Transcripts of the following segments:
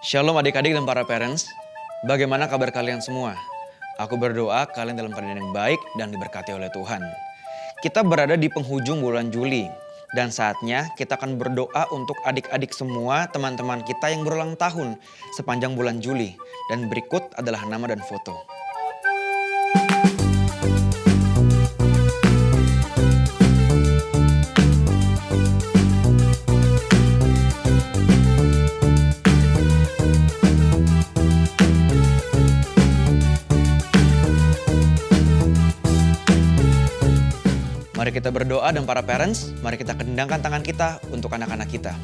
Shalom adik-adik dan para parents, bagaimana kabar kalian semua? Aku berdoa kalian dalam keadaan yang baik dan diberkati oleh Tuhan. Kita berada di penghujung bulan Juli dan saatnya kita akan berdoa untuk adik-adik semua teman-teman kita yang berulang tahun sepanjang bulan Juli. Dan berikut adalah nama dan foto. Mari kita berdoa dan para parents, mari kita kendangkan tangan kita untuk anak-anak kita.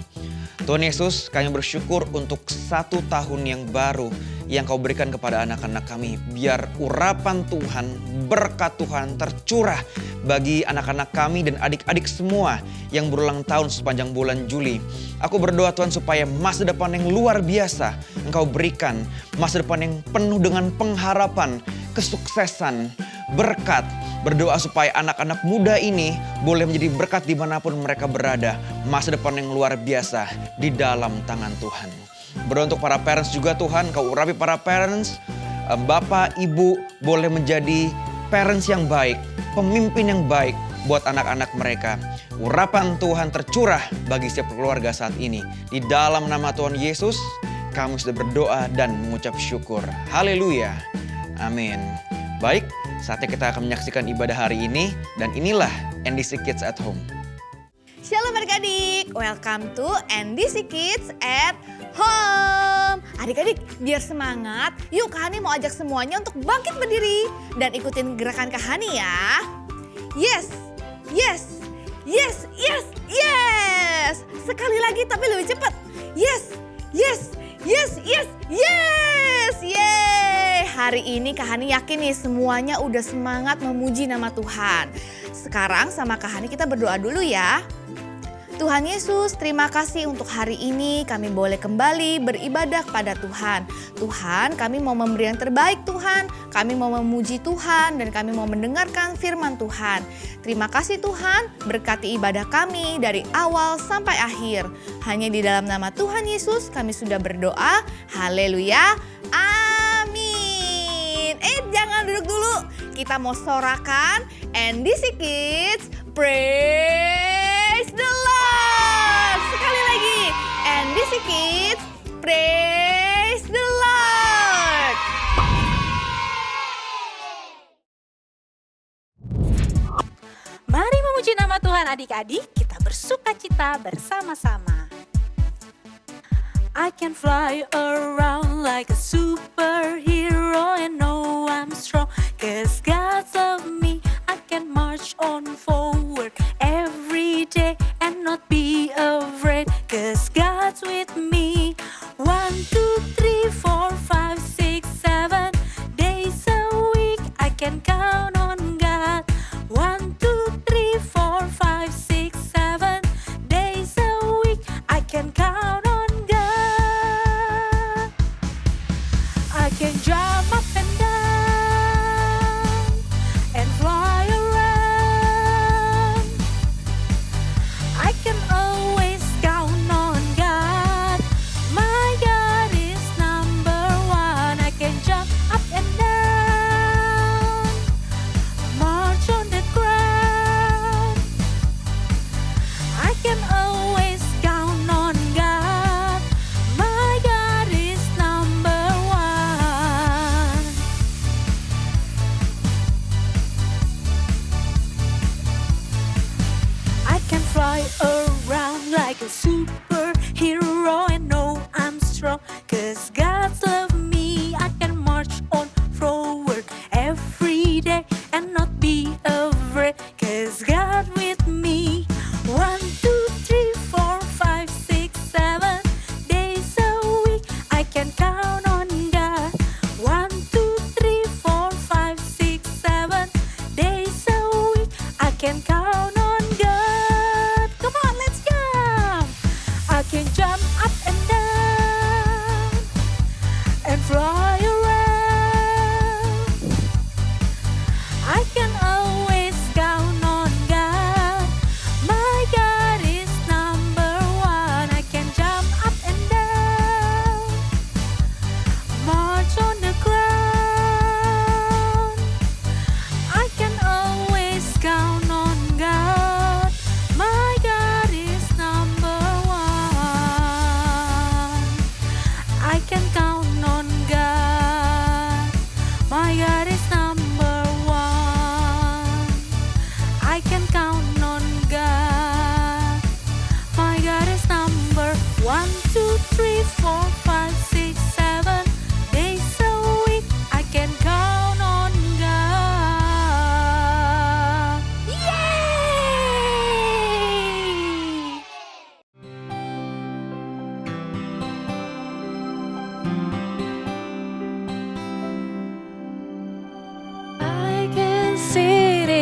Tuhan Yesus, kami bersyukur untuk 1 tahun yang baru yang Kau berikan kepada anak-anak kami. Biar urapan Tuhan, berkat Tuhan tercurah bagi anak-anak kami dan adik-adik semua yang berulang tahun sepanjang bulan Juli. Aku berdoa Tuhan supaya masa depan yang luar biasa Engkau berikan. Masa depan yang penuh dengan pengharapan, kesuksesan, berkat. Berdoa supaya anak-anak muda ini boleh menjadi berkat dimanapun mereka berada. Masa depan yang luar biasa di dalam tangan Tuhan. Berdoa untuk para parents juga Tuhan, Kau urapi para parents. Bapak, Ibu boleh menjadi parents yang baik, pemimpin yang baik buat anak-anak mereka. Urapan Tuhan tercurah bagi setiap keluarga saat ini. Di dalam nama Tuhan Yesus, kami sudah berdoa dan mengucap syukur. Haleluya. Amin. Baik, saatnya kita akan menyaksikan ibadah hari ini dan inilah NDC Kids at Home. Shalom adik-adik, welcome to NDC Kids at Home. Adik-adik, biar semangat, yuk Kak Hani mau ajak semuanya untuk bangkit berdiri dan ikutin gerakan Kak Hani ya. Yes, yes, yes, yes, yes. Sekali lagi tapi lebih cepat. Yes, yes, yes, yes, yes, yeay. Hari ini Kak Hani yakin nih semuanya udah semangat memuji nama Tuhan. Sekarang sama Kak Hani kita berdoa dulu ya. Tuhan Yesus, terima kasih untuk hari ini kami boleh kembali beribadah kepada Tuhan. Tuhan, kami mau memberi yang terbaik Tuhan. Kami mau memuji Tuhan dan kami mau mendengarkan firman Tuhan. Terima kasih Tuhan, berkati ibadah kami dari awal sampai akhir. Hanya di dalam nama Tuhan Yesus kami sudah berdoa. Haleluya. Amin. Jangan duduk dulu. Kita mau sorakan NDC Kids Praise the Lord. Sekali lagi. NDC Kids Praise the Lord. Mari memuji nama Tuhan adik-adik, kita bersuka cita bersama-sama. I can fly around like a superhero and know I'm strong, 'cause God's of me. I can march on forward every day and not be afraid, 'cause God's with me. 1, 2, 3, 4, 5, 6, 7 days a week I can count on God. 1, 2, 3, 4, 5, 6, 7 days a week I can count on God. I can drive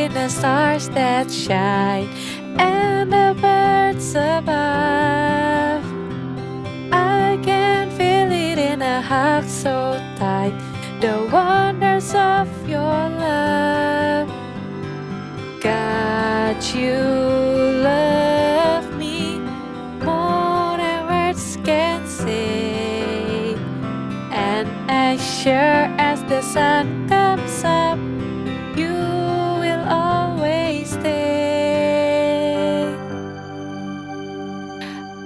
in the stars that shine and the birds above. I can feel it in a heart so tight, the wonders of your love. God, you love me more than words can say. And as sure as the sun comes up, you will always stay.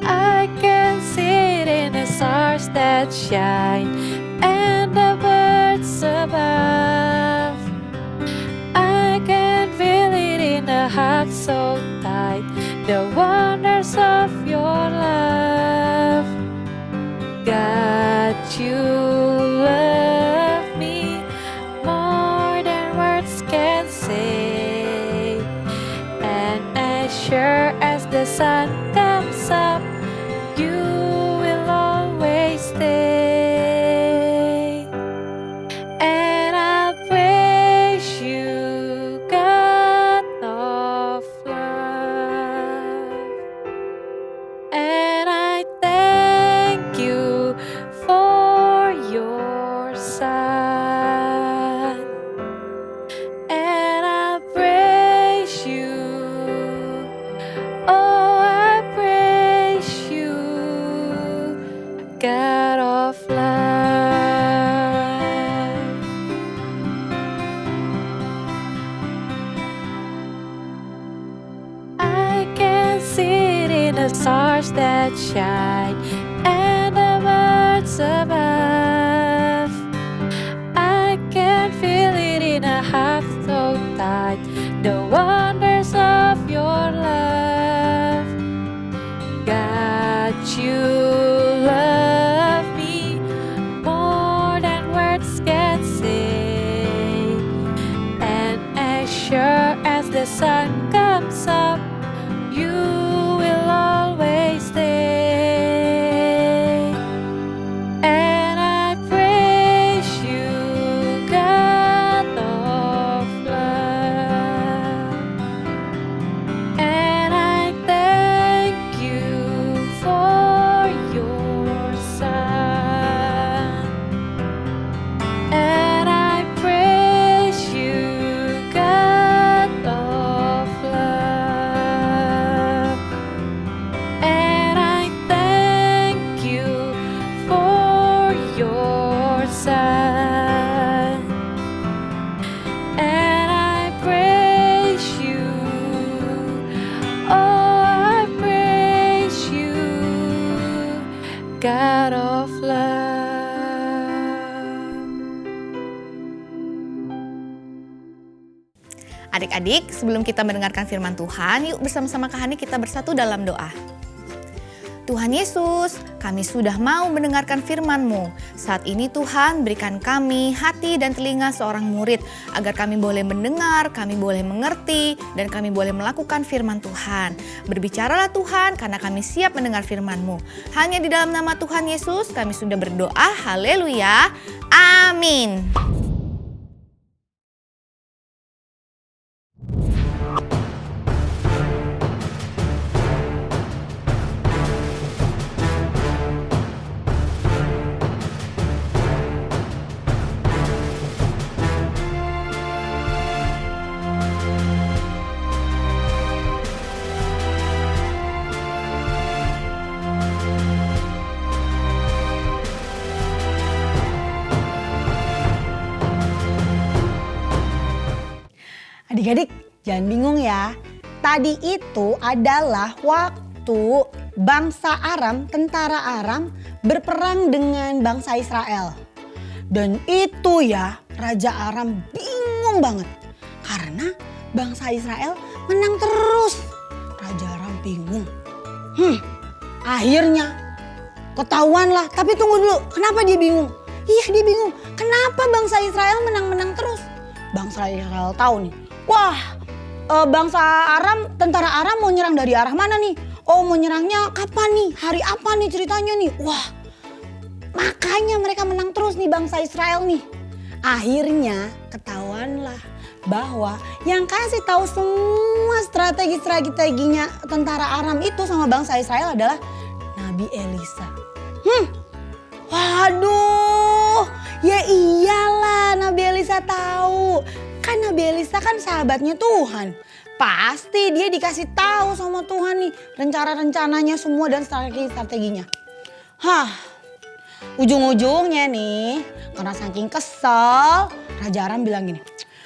I can see it in the stars that shine and the birds above. I can feel it in the heart so tight, the wonders of your love. God, you love me more than words can say. And as sure as the sun comes up, you will always stay. And I praise you, God of love. And I thank you for your Son. And I praise you, oh, I praise you, God of love. I can see it in the stars that shine and the birds above. I can feel it in a heart so tight, the wonders of your love. God, you love me more than words can say. And as sure as the sun comes up, you will always stay. And I praise you, God of love. And I thank you for your Son. And I praise you, God of love. And I thank you for your Son. And I praise you, oh, I praise you, God of love. Adik-adik, sebelum kita mendengarkan firman Tuhan, yuk bersama-sama Kak Hani kita bersatu dalam doa. Tuhan Yesus, kami sudah mau mendengarkan firman-Mu. Saat ini Tuhan, berikan kami hati dan telinga seorang murid, agar kami boleh mendengar, kami boleh mengerti, dan kami boleh melakukan firman Tuhan. Berbicaralah Tuhan, karena kami siap mendengar firman-Mu. Hanya di dalam nama Tuhan Yesus, kami sudah berdoa. Haleluya. Amin. Adik-adik, jangan bingung ya. Tadi itu adalah waktu bangsa Aram, tentara Aram berperang dengan bangsa Israel. Dan itu ya, Raja Aram bingung banget. Karena bangsa Israel menang terus. Raja Aram bingung. Akhirnya ketahuan lah. Tapi tunggu dulu, kenapa dia bingung? Iya, dia bingung. Kenapa bangsa Israel menang-menang terus? Bangsa Israel tahu nih. Wah, bangsa Aram, tentara Aram mau nyerang dari arah mana nih? Oh, mau nyerangnya kapan nih? Hari apa nih ceritanya nih? Wah, makanya mereka menang terus nih bangsa Israel nih. Akhirnya ketahuanlah bahwa yang kasih tahu semua strategi-strateginya tentara Aram itu sama bangsa Israel adalah Nabi Elisa. Waduh, ya iyalah Nabi Elisa tahu. Kan Nabi Elisa kan sahabatnya Tuhan. Pasti dia dikasih tahu sama Tuhan nih rencana-rencananya semua dan strategi-strateginya. Ujung-ujungnya nih, karena saking kesel, Raja Aram bilang gini,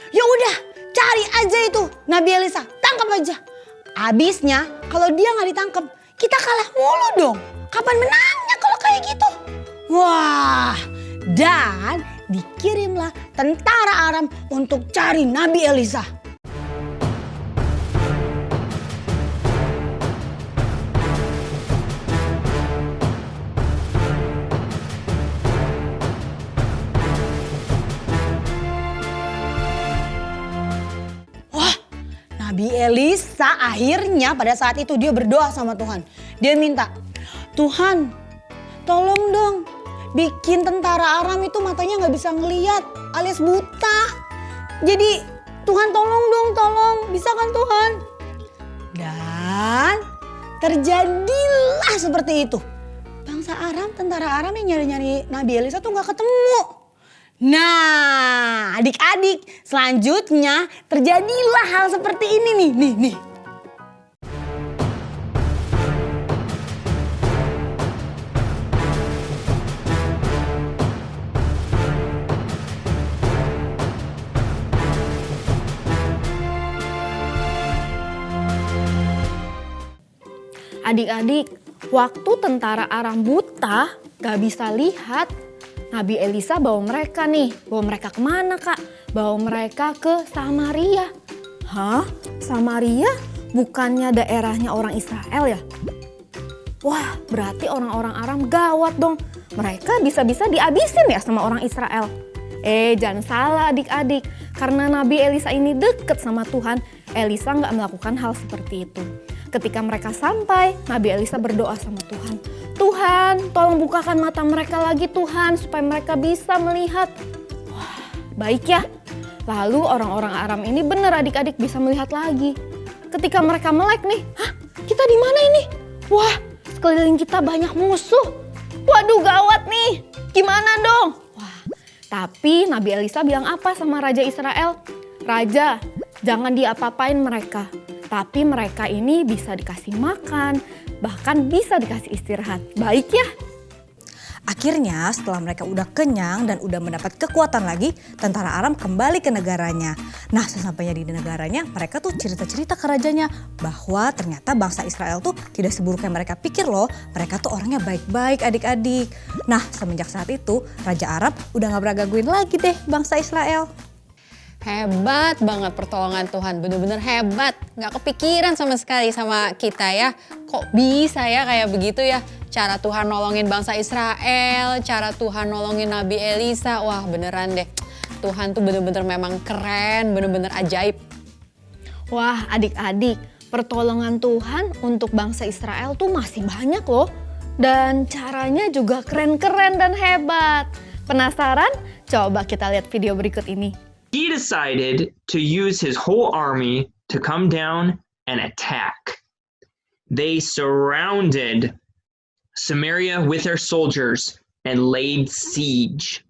ya udah cari aja itu Nabi Elisa, tangkap aja. Abisnya kalau dia nggak ditangkap, kita kalah mulu dong. Kapan menangnya kalau kayak gitu? Wah, dan dikirimlah tentara Aram untuk cari Nabi Elisa. Nabi Elisa akhirnya pada saat itu dia berdoa sama Tuhan. Dia minta, Tuhan tolong dong bikin tentara Aram itu matanya gak bisa ngeliat alias buta. Jadi Tuhan tolong dong, tolong, bisa kan Tuhan? Dan terjadilah seperti itu. Bangsa Aram, tentara Aram yang nyari-nyari Nabi Elisa tuh gak ketemu. Nah, adik-adik, selanjutnya terjadilah hal seperti ini nih. Adik-adik, waktu tentara Aram buta gak bisa lihat, Nabi Elisa bawa mereka nih. Bawa mereka kemana kak? Bawa mereka ke Samaria. Hah? Samaria? Bukannya daerahnya orang Israel ya? Wah, berarti orang-orang Aram gawat dong. Mereka bisa-bisa dihabisin ya sama orang Israel. Jangan salah adik-adik. Karena Nabi Elisa ini deket sama Tuhan, Elisa gak melakukan hal seperti itu. Ketika mereka sampai, Nabi Elisa berdoa sama Tuhan. Tuhan, tolong bukakan mata mereka lagi Tuhan, supaya mereka bisa melihat. Wah, baik ya. Lalu orang-orang Aram ini benar adik-adik bisa melihat lagi. Ketika mereka melek nih, hah, kita di mana ini? Wah, sekeliling kita banyak musuh. Waduh, gawat nih. Gimana dong? Wah, tapi Nabi Elisa bilang apa sama Raja Israel? Raja, jangan diapa-apain mereka. Tapi mereka ini bisa dikasih makan, bahkan bisa dikasih istirahat. Baik ya? Akhirnya setelah mereka udah kenyang dan udah mendapat kekuatan lagi, tentara Aram kembali ke negaranya. Nah, sesampainya di negaranya, mereka tuh cerita-cerita ke rajanya bahwa ternyata bangsa Israel tuh tidak seburuk yang mereka pikir loh. Mereka tuh orangnya baik-baik adik-adik. Nah, semenjak saat itu Raja Arab udah gak beragaguin lagi deh bangsa Israel. Hebat banget pertolongan Tuhan, bener-bener hebat. Gak kepikiran sama sekali sama kita ya. Kok bisa ya kayak begitu ya? Cara Tuhan nolongin bangsa Israel, cara Tuhan nolongin Nabi Elisa. Wah beneran deh, Tuhan tuh bener-bener memang keren, bener-bener ajaib. Wah adik-adik, pertolongan Tuhan untuk bangsa Israel tuh masih banyak loh. Dan caranya juga keren-keren dan hebat. Penasaran? Coba kita lihat video berikut ini. He decided to use his whole army to come down and attack. They surrounded Samaria with their soldiers and laid siege.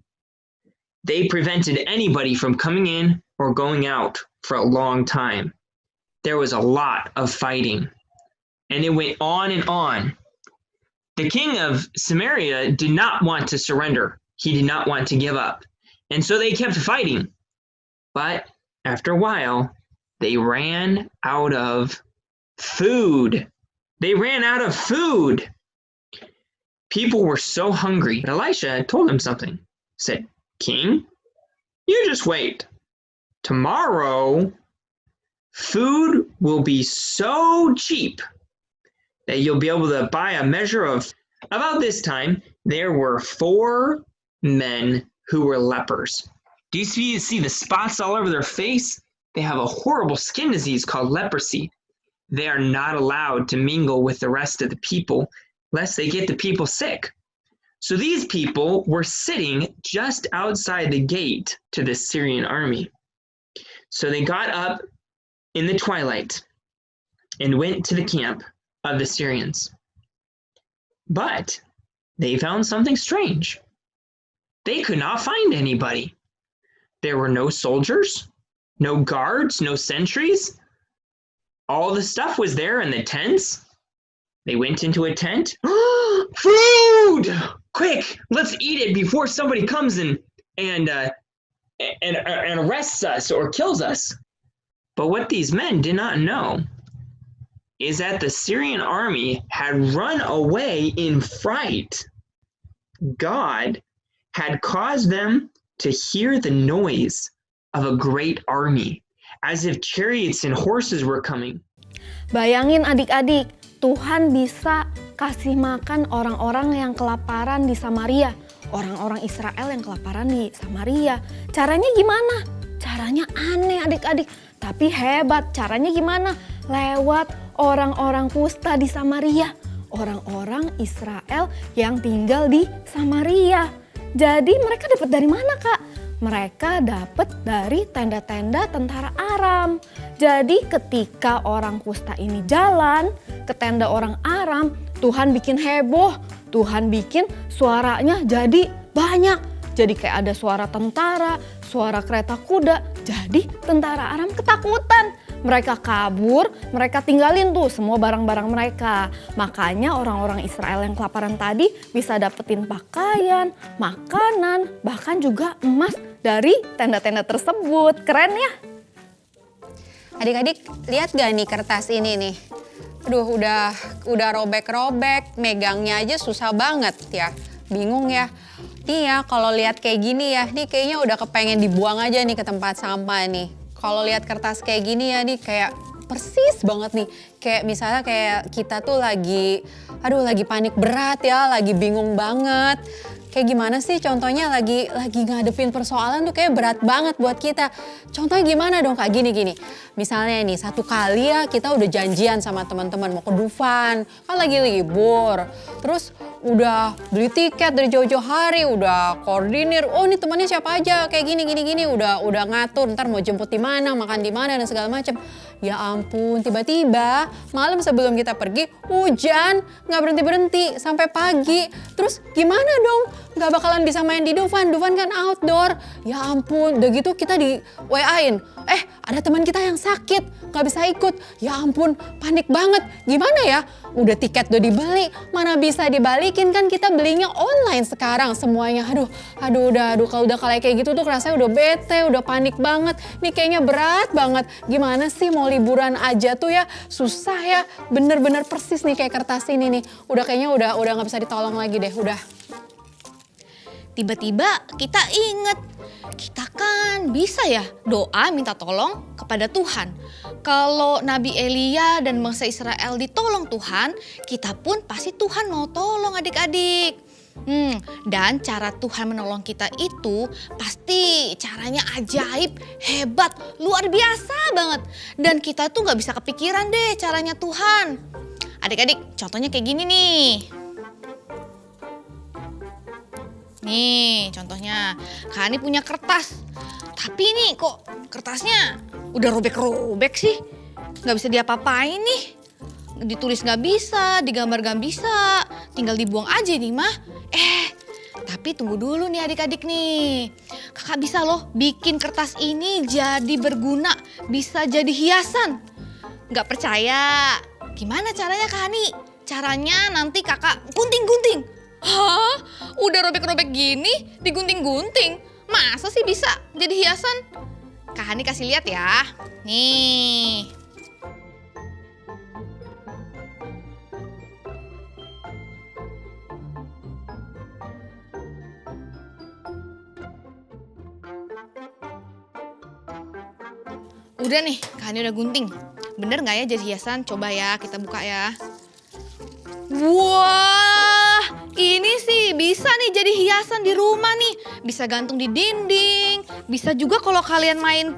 They prevented anybody from coming in or going out for a long time. There was a lot of fighting, and it went on and on. The king of Samaria did not want to surrender. He did not want to give up. And so they kept fighting. But after a while, they ran out of food. They ran out of food. People were so hungry. Elisha told them something. He said, King, you just wait. Tomorrow, food will be so cheap that you'll be able to buy a measure of. About this time, there were 4 men who were lepers. Do you see the spots all over their face? They have a horrible skin disease called leprosy. They are not allowed to mingle with the rest of the people lest they get the people sick. So these people were sitting just outside the gate to the Syrian army. So they got up in the twilight and went to the camp of the Syrians. But they found something strange. They could not find anybody. There were no soldiers, no guards, no sentries. All the stuff was there in the tents. They went into a tent. Food! Quick, let's eat it before somebody comes and arrests us or kills us. But what these men did not know is that the Syrian army had run away in fright. God had caused them to hear the noise of a great army, as if chariots and horses were coming. Bayangin adik-adik, Tuhan bisa kasih makan orang-orang yang kelaparan di Samaria. Orang-orang Israel yang kelaparan di Samaria. Caranya gimana? Caranya aneh adik-adik. Tapi hebat, caranya gimana? Lewat orang-orang kusta di Samaria. Orang-orang Israel yang tinggal di Samaria. Jadi mereka dapat dari mana Kak? Mereka dapat dari tenda-tenda tentara Aram. Jadi ketika orang kusta ini jalan ke tenda orang Aram, Tuhan bikin heboh. Tuhan bikin suaranya jadi banyak. Jadi kayak ada suara tentara, suara kereta kuda. Jadi tentara Aram ketakutan. Mereka kabur, mereka tinggalin tuh semua barang-barang mereka. Makanya orang-orang Israel yang kelaparan tadi bisa dapetin pakaian, makanan, bahkan juga emas dari tenda-tenda tersebut. Keren ya? Adik-adik lihat gak nih kertas ini nih? Aduh udah robek-robek, megangnya aja susah banget ya. Bingung ya. Nih ya kalau lihat kayak gini ya, nih kayaknya udah kepengen dibuang aja nih ke tempat sampah nih. Kalau lihat kertas kayak gini ya nih kayak persis banget nih. Kayak misalnya kayak kita tuh lagi panik berat ya, lagi bingung banget. Kayak gimana sih contohnya lagi ngadepin persoalan tuh kayak berat banget buat kita. Contohnya gimana dong Kak? Gini. Misalnya nih satu kali ya kita udah janjian sama teman-teman mau ke Dufan. Kan lagi libur. Terus udah beli tiket dari jauh-jauh hari, udah koordinir. Oh ini temannya siapa aja kayak gini. Udah ngatur ntar mau jemput di mana, makan di mana dan segala macam. Ya ampun, tiba-tiba malam sebelum kita pergi hujan, nggak berhenti sampai pagi. Terus gimana dong? Nggak bakalan bisa main di Dufan kan outdoor. Ya ampun, udah gitu kita di WA-in. Ada teman kita yang sakit, nggak bisa ikut. Ya ampun, panik banget. Gimana ya? Udah tiket udah dibeli, mana bisa dibalikin kan kita belinya online sekarang semuanya. Aduh, kalau udah kayak gitu tuh rasanya udah bete, udah panik banget. Nih kayaknya berat banget. Gimana sih mau liburan aja tuh ya susah ya. Bener-bener persis nih kayak kertas ini nih. Kayaknya udah nggak bisa ditolong lagi deh, udah. Tiba-tiba kita inget, kita kan bisa ya doa minta tolong kepada Tuhan. Kalau Nabi Elia dan bangsa Israel ditolong Tuhan, kita pun pasti Tuhan mau tolong adik-adik. Dan cara Tuhan menolong kita itu pasti caranya ajaib, hebat, luar biasa banget. Dan kita tuh gak bisa kepikiran deh caranya Tuhan. Adik-adik contohnya kayak gini nih. Nih contohnya, Kak Ani punya kertas. Tapi nih kok kertasnya udah robek-robek sih. Gak bisa diapa-apain nih. Ditulis gak bisa, digambar gak bisa. Tinggal dibuang aja nih mah. Tapi tunggu dulu nih adik-adik nih. Kakak bisa loh bikin kertas ini jadi berguna. Bisa jadi hiasan. Gak percaya? Gimana caranya Kak Ani? Caranya nanti kakak gunting-gunting. Hah? Udah robek-robek gini digunting-gunting? Masa sih bisa jadi hiasan? Kak Hani kasih lihat ya. Nih. Udah nih, Kak Hani udah gunting. Bener nggak ya jadi hiasan? Coba ya kita buka ya. Wah, ini sih bisa nih jadi hiasan di rumah nih. Bisa gantung di dinding. Bisa juga kalau kalian main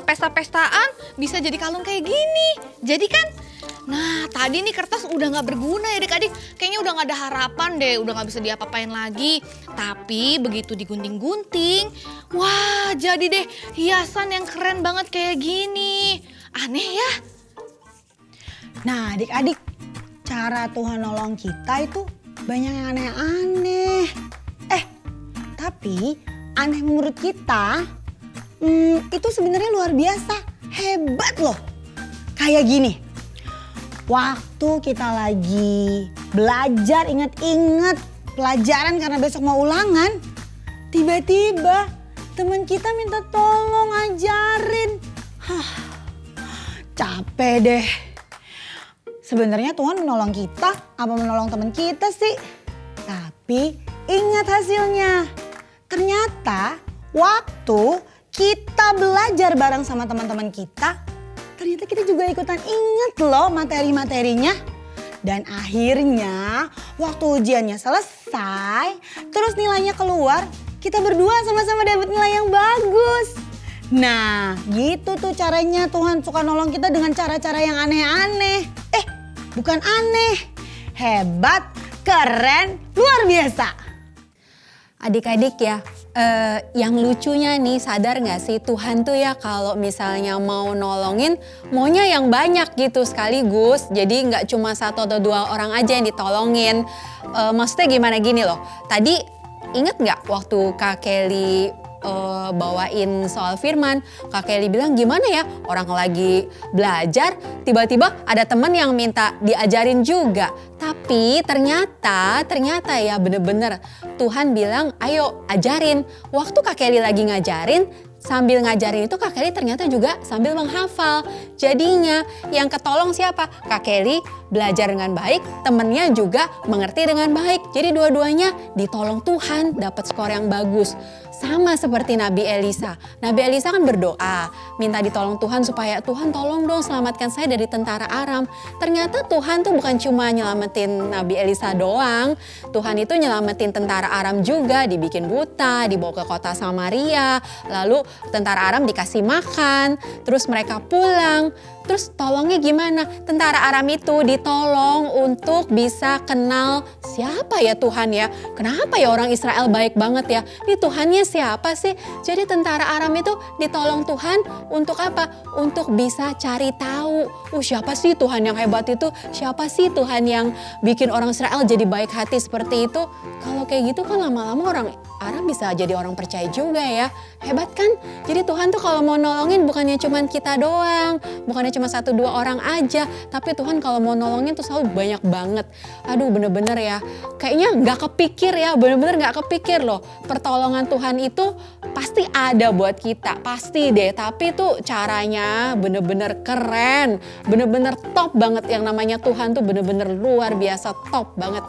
pesta-pestaan bisa jadi kalung kayak gini. Jadi kan Nah, tadi nih kertas udah nggak berguna ya adik-adik. Kayaknya udah nggak ada harapan deh, udah nggak bisa diapa-apain lagi. Tapi begitu digunting-gunting, wah jadi deh hiasan yang keren banget kayak gini. Aneh ya? Nah adik-adik, cara Tuhan nolong kita itu banyak yang aneh-aneh. Tapi aneh menurut kita itu sebenarnya luar biasa, hebat loh. Kayak gini, waktu kita lagi belajar inget-inget pelajaran karena besok mau ulangan, tiba-tiba teman kita minta tolong ajarin. Capek deh. Sebenarnya Tuhan menolong kita apa menolong teman kita sih? Tapi ingat hasilnya. Ternyata waktu kita belajar bareng sama teman-teman kita, ternyata kita juga ikutan inget loh materi-materinya. Dan akhirnya waktu ujiannya selesai, terus nilainya keluar, kita berdua sama-sama dapat nilai yang bagus. Nah gitu tuh caranya Tuhan suka nolong kita dengan cara-cara yang aneh-aneh. Bukan aneh, hebat, keren, luar biasa. Adik-adik ya, yang lucunya nih sadar gak sih Tuhan tuh ya kalau misalnya mau nolongin maunya yang banyak gitu sekaligus. Jadi gak cuma 1 atau 2 orang aja yang ditolongin. Maksudnya gimana gini loh, tadi inget gak waktu Kak Kelly bawain soal firman, Kak Kelly bilang gimana ya orang lagi belajar tiba-tiba ada teman yang minta diajarin juga. Tapi ternyata ya bener-bener Tuhan bilang ayo ajarin. Waktu Kak Kelly lagi ngajarin, sambil ngajarin itu Kak Kelly ternyata juga sambil menghafal. Jadinya yang ketolong siapa? Kak Kelly belajar dengan baik, temennya juga mengerti dengan baik. Jadi dua-duanya ditolong Tuhan, dapat skor yang bagus. Sama seperti Nabi Elisa. Nabi Elisa kan berdoa, minta ditolong Tuhan supaya Tuhan tolong dong selamatkan saya dari tentara Aram. Ternyata Tuhan tuh bukan cuma nyelamatin Nabi Elisa doang. Tuhan itu nyelamatin tentara Aram juga, dibikin buta, dibawa ke kota Samaria. Lalu tentara Aram dikasih makan, terus mereka pulang. Terus tolongnya gimana? Tentara Aram itu ditolong untuk bisa kenal siapa ya Tuhan ya. Kenapa ya orang Israel baik banget ya? Ini Tuhannya siapa sih? Jadi tentara Aram itu ditolong Tuhan untuk apa? Untuk bisa cari tahu. Siapa sih Tuhan yang hebat itu? Siapa sih Tuhan yang bikin orang Israel jadi baik hati seperti itu? Kalau kayak gitu kan lama-lama orang Aram bisa jadi orang percaya juga ya. Hebat kan? Jadi Tuhan tuh kalau mau nolongin bukannya cuma kita doang. Bukannya cuma 1-2 orang aja. Tapi Tuhan kalau mau nolongin tuh selalu banyak banget. Aduh bener-bener ya. Kayaknya gak kepikir ya. Bener-bener gak kepikir loh. Pertolongan Tuhan itu pasti ada buat kita. Pasti deh. Tapi tuh caranya bener-bener keren. Bener-bener top banget. Yang namanya Tuhan tuh bener-bener luar biasa top banget.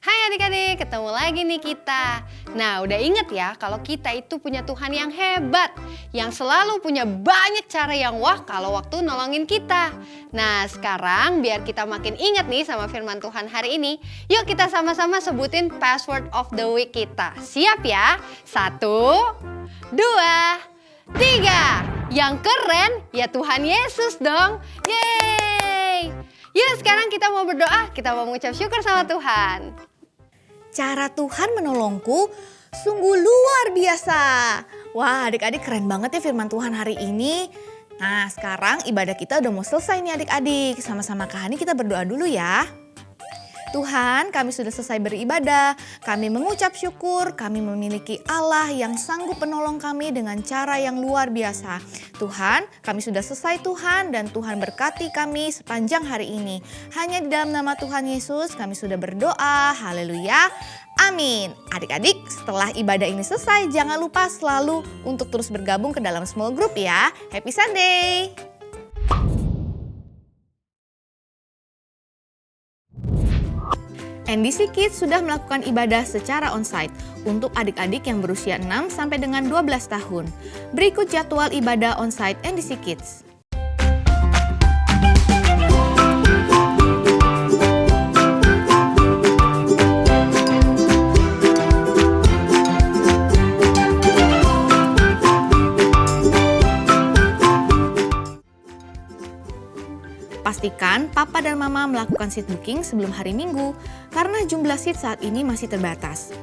Hai adik-adik, ketemu lagi nih kita. Nah udah inget ya kalau kita itu punya Tuhan yang hebat. Yang selalu punya banyak cara yang wah kalau waktu nolongin kita. Nah sekarang biar kita makin inget nih sama firman Tuhan hari ini. Yuk kita sama-sama sebutin password of the week kita. Siap ya? 1, 2, 3. Yang keren ya Tuhan Yesus dong. Yeay! Yuk sekarang kita mau berdoa, kita mau mengucap syukur sama Tuhan. Cara Tuhan menolongku sungguh luar biasa. Wah adik-adik keren banget ya firman Tuhan hari ini. Nah sekarang ibadah kita udah mau selesai nih adik-adik. Sama-sama Kak Hani kita berdoa dulu ya. Tuhan, kami sudah selesai beribadah, kami mengucap syukur, kami memiliki Allah yang sanggup menolong kami dengan cara yang luar biasa. Tuhan, kami sudah selesai Tuhan dan Tuhan berkati kami sepanjang hari ini. Hanya di dalam nama Tuhan Yesus kami sudah berdoa, haleluya, amin. Adik-adik, setelah ibadah ini selesai, jangan lupa selalu untuk terus bergabung ke dalam small group ya. Happy Sunday! NDC Kids sudah melakukan ibadah secara onsite untuk adik-adik yang berusia 6 sampai dengan 12 tahun. Berikut jadwal ibadah onsite NDC Kids. Pastikan papa dan mama melakukan seat booking sebelum hari Minggu karena jumlah seat saat ini masih terbatas.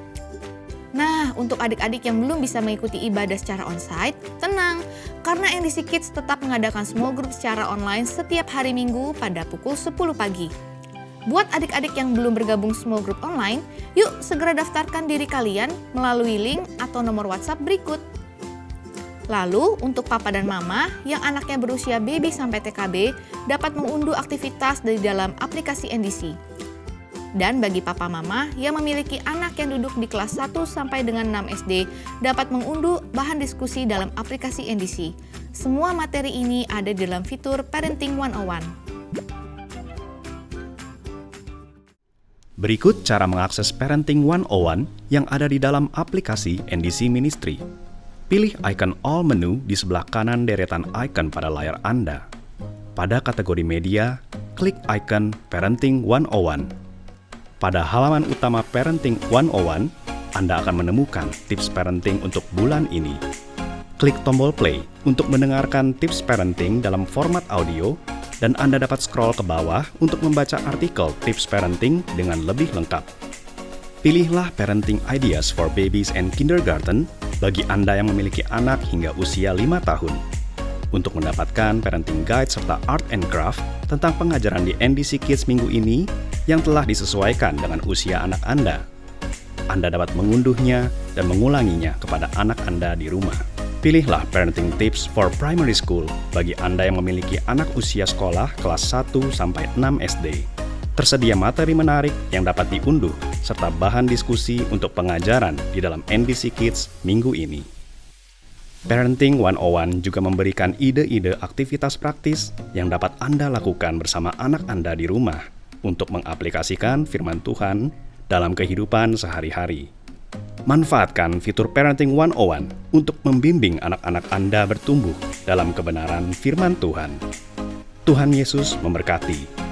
Nah, untuk adik-adik yang belum bisa mengikuti ibadah secara onsite, tenang, karena NDC Kids tetap mengadakan small group secara online setiap hari Minggu pada pukul 10 pagi. Buat adik-adik yang belum bergabung small group online, yuk segera daftarkan diri kalian melalui link atau nomor WhatsApp berikut. Lalu, untuk papa dan mama yang anaknya berusia baby sampai TKB dapat mengunduh aktivitas dari dalam aplikasi NDC. Dan bagi papa mama yang memiliki anak yang duduk di kelas 1 sampai dengan 6 SD dapat mengunduh bahan diskusi dalam aplikasi NDC. Semua materi ini ada di dalam fitur Parenting 101. Berikut cara mengakses Parenting 101 yang ada di dalam aplikasi NDC Ministry. Pilih icon All menu di sebelah kanan deretan icon pada layar Anda. Pada kategori media, klik icon Parenting 101. Pada halaman utama Parenting 101, Anda akan menemukan tips parenting untuk bulan ini. Klik tombol play untuk mendengarkan tips parenting dalam format audio, dan Anda dapat scroll ke bawah untuk membaca artikel tips parenting dengan lebih lengkap. Pilihlah Parenting Ideas for Babies and Kindergarten bagi Anda yang memiliki anak hingga usia 5 tahun. Untuk mendapatkan parenting guide serta art and craft tentang pengajaran di NDC Kids minggu ini yang telah disesuaikan dengan usia anak Anda. Anda dapat mengunduhnya dan mengulanginya kepada anak Anda di rumah. Pilihlah Parenting Tips for Primary School bagi Anda yang memiliki anak usia sekolah kelas 1 sampai 6 SD. Tersedia materi menarik yang dapat diunduh serta bahan diskusi untuk pengajaran di dalam NDC Kids minggu ini. Parenting 101 juga memberikan ide-ide aktivitas praktis yang dapat Anda lakukan bersama anak Anda di rumah untuk mengaplikasikan firman Tuhan dalam kehidupan sehari-hari. Manfaatkan fitur Parenting 101 untuk membimbing anak-anak Anda bertumbuh dalam kebenaran firman Tuhan. Tuhan Yesus memberkati.